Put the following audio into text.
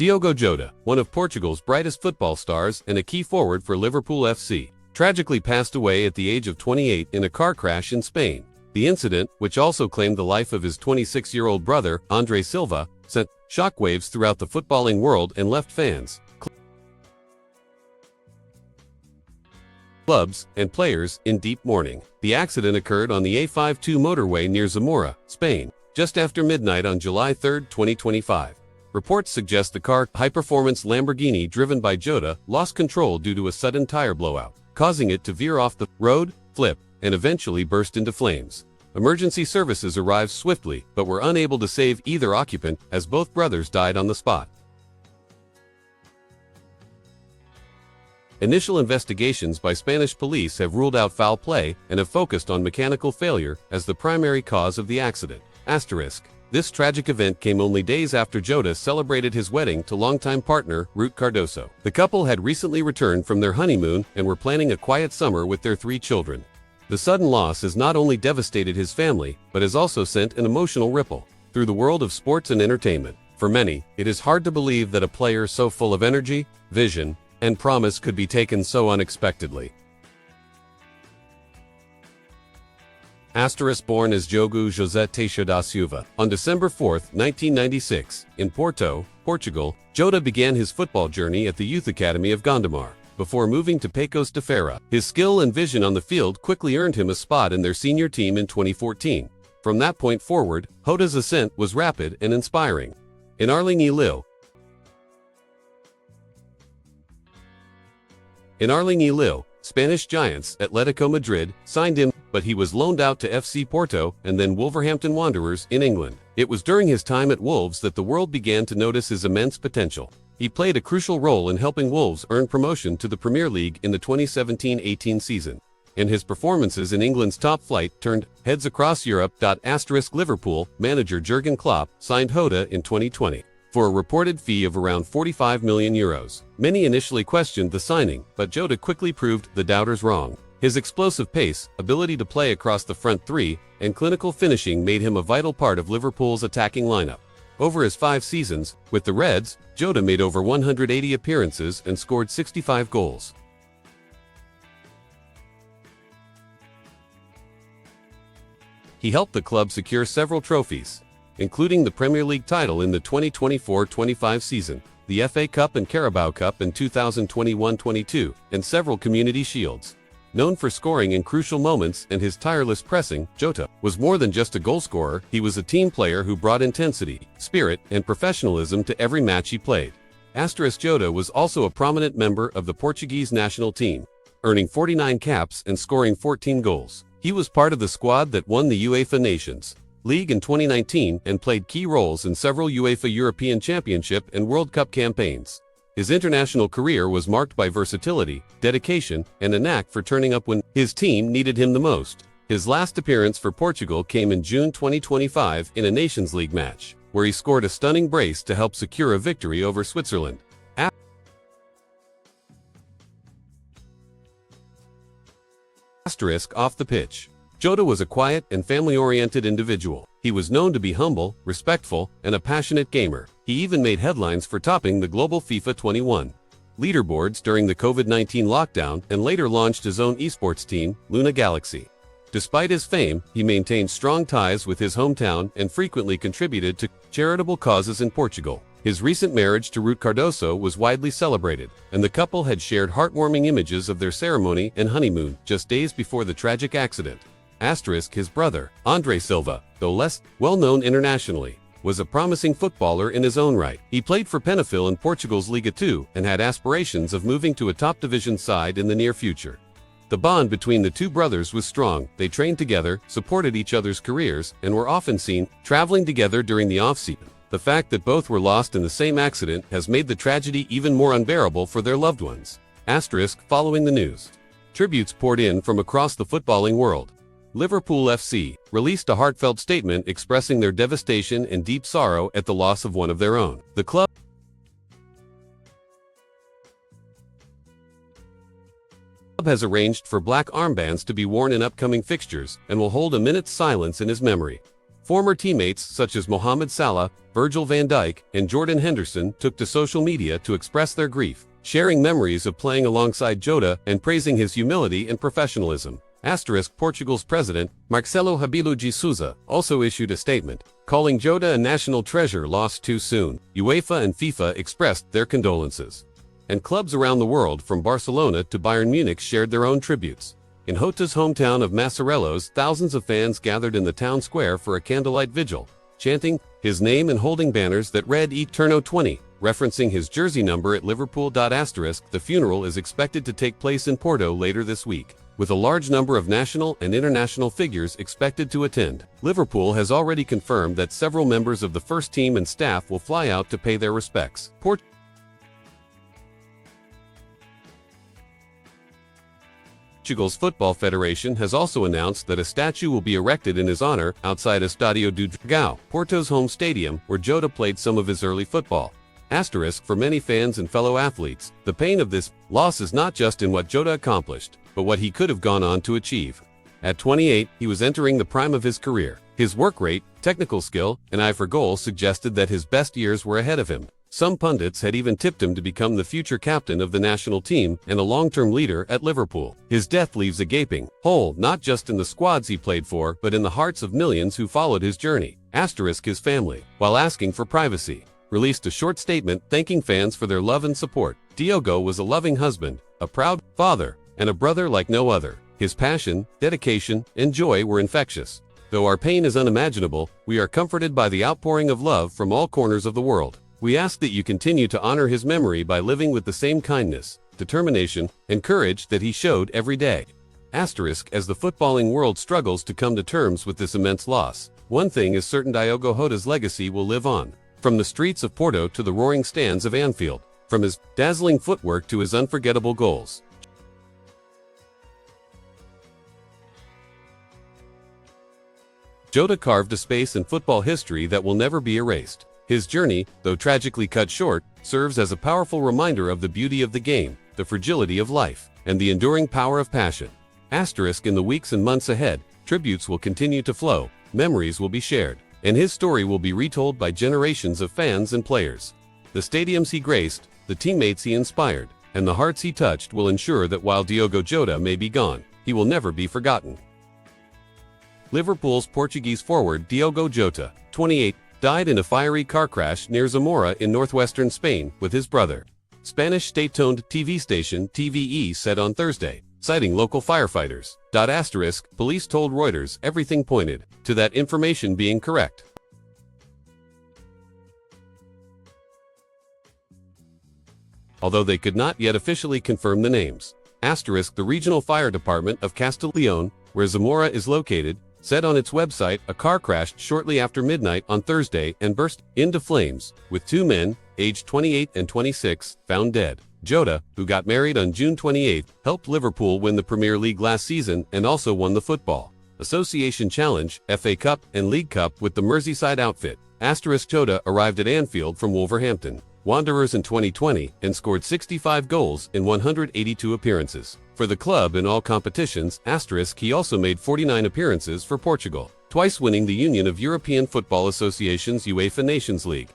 Diogo Jota, one of Portugal's brightest football stars and a key forward for Liverpool FC, tragically passed away at the age of 28 in a car crash in Spain. The incident, which also claimed the life of his 26-year-old brother, André Silva, sent shockwaves throughout the footballing world and left fans, clubs, and players in deep mourning. The accident occurred on the A52 motorway near Zamora, Spain, just after midnight on July 3, 2025. Reports suggest the car, high-performance Lamborghini driven by Jota, lost control due to a sudden tire blowout, causing it to veer off the road, flip, and eventually burst into flames. Emergency services arrived swiftly, but were unable to save either occupant, as both brothers died on the spot. Initial investigations by Spanish police have ruled out foul play and have focused on mechanical failure as the primary cause of the accident. This tragic event came only days after Jota celebrated his wedding to longtime partner Ruth Cardoso. The couple had recently returned from their honeymoon and were planning a quiet summer with their 3 children. The sudden loss has not only devastated his family, but has also sent an emotional ripple through the world of sports and entertainment. For many, it is hard to believe that a player so full of energy, vision, and promise could be taken so unexpectedly. Born as Diogo Jota da Silva on December 4, 1996, in Porto, Portugal, Jota began his football journey at the youth academy of Gondomar, before moving to Pecos de Feira. His skill and vision on the field quickly earned him a spot in their senior team in 2014. From that point forward, Jota's ascent was rapid and inspiring. In Arling-y-Lille, Spanish giants Atletico Madrid signed him, but he was loaned out to FC Porto and then Wolverhampton Wanderers in England. It was during his time at Wolves that the world began to notice his immense potential. He played a crucial role in helping Wolves earn promotion to the Premier League in the 2017-18 season, and his performances in England's top flight turned heads across Europe. Liverpool manager Jurgen Klopp signed Jota in 2020 for a reported fee of around €45 million. Many initially questioned the signing, but Jota quickly proved the doubters wrong. His explosive pace, ability to play across the front 3, and clinical finishing made him a vital part of Liverpool's attacking lineup. Over his 5 seasons with the Reds, Jota made over 180 appearances and scored 65 goals. He helped the club secure several trophies, including the Premier League title in the 2024-25 season, the FA Cup and Carabao Cup in 2021-22, and several Community Shields. Known for scoring in crucial moments and his tireless pressing, Jota was more than just a goalscorer. He was a team player who brought intensity, spirit, and professionalism to every match he played. Jota was also a prominent member of the Portuguese national team, earning 49 caps and scoring 14 goals. He was part of the squad that won the UEFA Nations League in 2019 and played key roles in several UEFA European Championship and World Cup campaigns. His international career was marked by versatility, dedication, and a knack for turning up when his team needed him the most. His last appearance for Portugal came in June 2025 in a Nations League match, where he scored a stunning brace to help secure a victory over Switzerland. Off the pitch. Jota was a quiet and family-oriented individual. He was known to be humble, respectful, and a passionate gamer. He even made headlines for topping the global FIFA 21 leaderboards during the COVID-19 lockdown and later launched his own esports team, Luna Galaxy. Despite his fame, he maintained strong ties with his hometown and frequently contributed to charitable causes in Portugal. His recent marriage to Ruth Cardoso was widely celebrated, and the couple had shared heartwarming images of their ceremony and honeymoon just days before the tragic accident. His brother, André Silva, though less well-known internationally, was a promising footballer in his own right. He played for Penafiel in Portugal's Liga 2 and had aspirations of moving to a top-division side in the near future. The bond between the two brothers was strong. They trained together, supported each other's careers, and were often seen traveling together during the off-season. The fact that both were lost in the same accident has made the tragedy even more unbearable for their loved ones. Following the news, tributes poured in from across the footballing world. Liverpool FC released a heartfelt statement expressing their devastation and deep sorrow at the loss of one of their own. The club has arranged for black armbands to be worn in upcoming fixtures and will hold a minute's silence in his memory. Former teammates such as Mohamed Salah, Virgil van Dijk, and Jordan Henderson took to social media to express their grief, sharing memories of playing alongside Jota and praising his humility and professionalism. Portugal's president, Marcelo Rebelo de Sousa, also issued a statement, calling Jota a national treasure lost too soon. UEFA and FIFA expressed their condolences. And clubs around the world from Barcelona to Bayern Munich shared their own tributes. In Jota's hometown of Massarelos, thousands of fans gathered in the town square for a candlelight vigil, chanting his name and holding banners that read Eterno 20, referencing his jersey number at Liverpool. The funeral is expected to take place in Porto later this week, with a large number of national and international figures expected to attend. Liverpool has already confirmed that several members of the first team and staff will fly out to pay their respects. Portugal's Football Federation has also announced that a statue will be erected in his honor outside Estádio do Dragão, Porto's home stadium where Jota played some of his early football. For many fans and fellow athletes, the pain of this loss is not just in what Jota accomplished, but what he could have gone on to achieve. At 28, he was entering the prime of his career. His work rate, technical skill, and eye for goal suggested that his best years were ahead of him. Some pundits had even tipped him to become the future captain of the national team and a long-term leader at Liverpool. His death leaves a gaping hole not just in the squads he played for, but in the hearts of millions who followed his journey. His family, while asking for privacy, released a short statement thanking fans for their love and support. Diogo was a loving husband, a proud father, and a brother like no other. His passion, dedication, and joy were infectious. Though our pain is unimaginable, we are comforted by the outpouring of love from all corners of the world. We ask that you continue to honor his memory by living with the same kindness, determination, and courage that he showed every day. As the footballing world struggles to come to terms with this immense loss, one thing is certain: Diogo Jota's legacy will live on. From the streets of Porto to the roaring stands of Anfield, from his dazzling footwork to his unforgettable goals, Jota carved a space in football history that will never be erased. His journey, though tragically cut short, serves as a powerful reminder of the beauty of the game, the fragility of life, and the enduring power of passion. In the weeks and months ahead, tributes will continue to flow, memories will be shared, and his story will be retold by generations of fans and players. The stadiums he graced, the teammates he inspired, and the hearts he touched will ensure that while Diogo Jota may be gone, he will never be forgotten. Liverpool's Portuguese forward Diogo Jota, 28, died in a fiery car crash near Zamora in northwestern Spain with his brother. Spanish state-owned TV station TVE said on Thursday, citing local firefighters. Police told Reuters everything pointed to that information being correct. Although they could not yet officially confirm the names. The regional fire department of Castile-Leon, where Zamora is located, said on its website a car crashed shortly after midnight on Thursday and burst into flames, with two men, aged 28 and 26, found dead. Jota, who got married on June 28, helped Liverpool win the Premier League last season and also won the Football Association Challenge, FA Cup, and League Cup with the Merseyside outfit. Jota arrived at Anfield from Wolverhampton Wanderers in 2020 and scored 65 goals in 182 appearances for the club in all competitions. He also made 49 appearances for Portugal, twice winning the Union of European Football Associations UEFA Nations League.